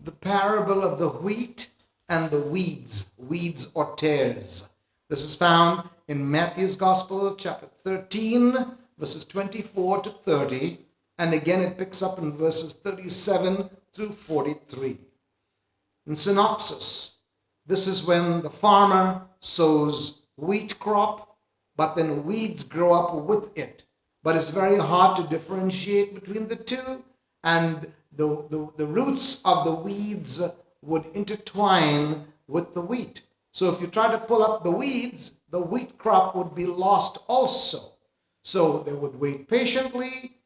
the parable of the wheat and the weeds or tares. This is found in Matthew's Gospel, chapter 13, verses 24 to 30, and again it picks up in verses 37 through 43. In synopsis, this is when the farmer sows wheat crop, but then weeds grow up with it. But it's very hard to differentiate between the two, and the roots of the weeds would intertwine with the wheat. So if you try to pull up the weeds, the wheat crop would be lost also. So they would wait patiently,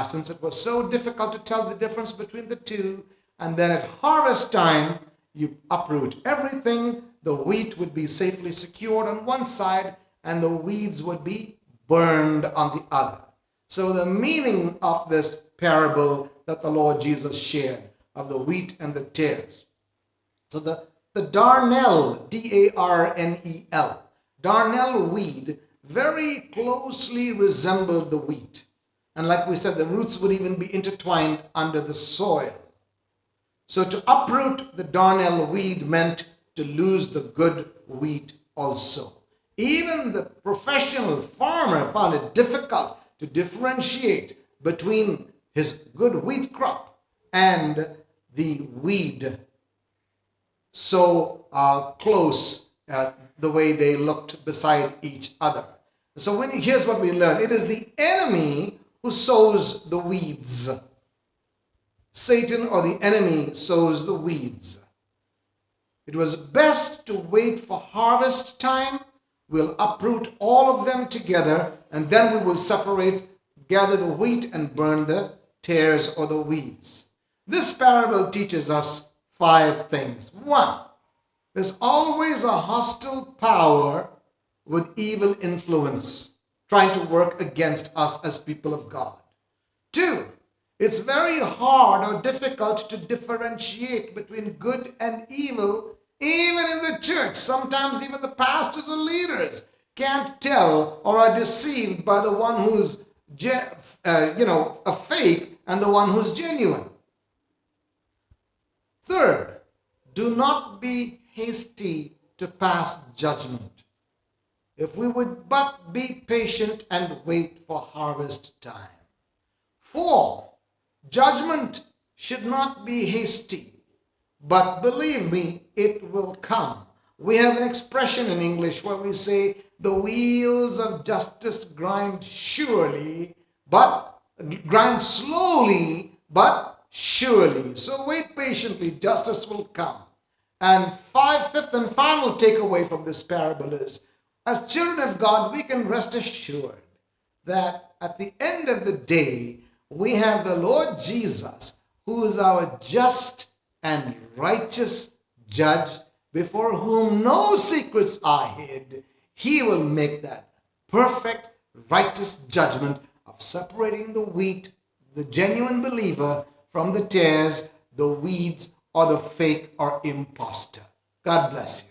since it was so difficult to tell the difference between the two. And then at harvest time, you uproot everything. The wheat would be safely secured on one side, and the weeds would be burned on the other. So the meaning of this parable that the Lord Jesus shared of the wheat and the tares. So the darnel, D-A-R-N-E-L, darnel weed very closely resembled the wheat. And like we said, the roots would even be intertwined under the soil. So to uproot the darnel weed meant to lose the good wheat also. Even the professional farmer found it difficult to differentiate between his good wheat crop and the weed, so close the way they looked beside each other. So here's what we learn. It is the enemy who sows the weeds. Satan, or the enemy, sows the weeds. It was best to wait for harvest time. We'll uproot all of them together, and then we will separate, gather the wheat and burn the tares or the weeds. This parable teaches us 5 things. 1, there's always a hostile power with evil influence trying to work against us as people of God. 2, it's very hard or difficult to differentiate between good and evil, even in the church. Sometimes even the pastors or leaders can't tell or are deceived by the one who's a fake and the one who's genuine. 3rd, do not be hasty to pass judgment. If we would but be patient and wait for harvest time. 4, judgment should not be hasty, but believe me, it will come. We have an expression in English where we say, the wheels of justice grind slowly, but surely. So wait patiently, justice will come. And 5th and final takeaway from this parable is, as children of God, we can rest assured that at the end of the day, we have the Lord Jesus, who is our just and righteous judge, before whom no secrets are hid. He will make that perfect, righteous judgment of separating the wheat, the genuine believer, from the tares, the weeds, or the fake or imposter. God bless you.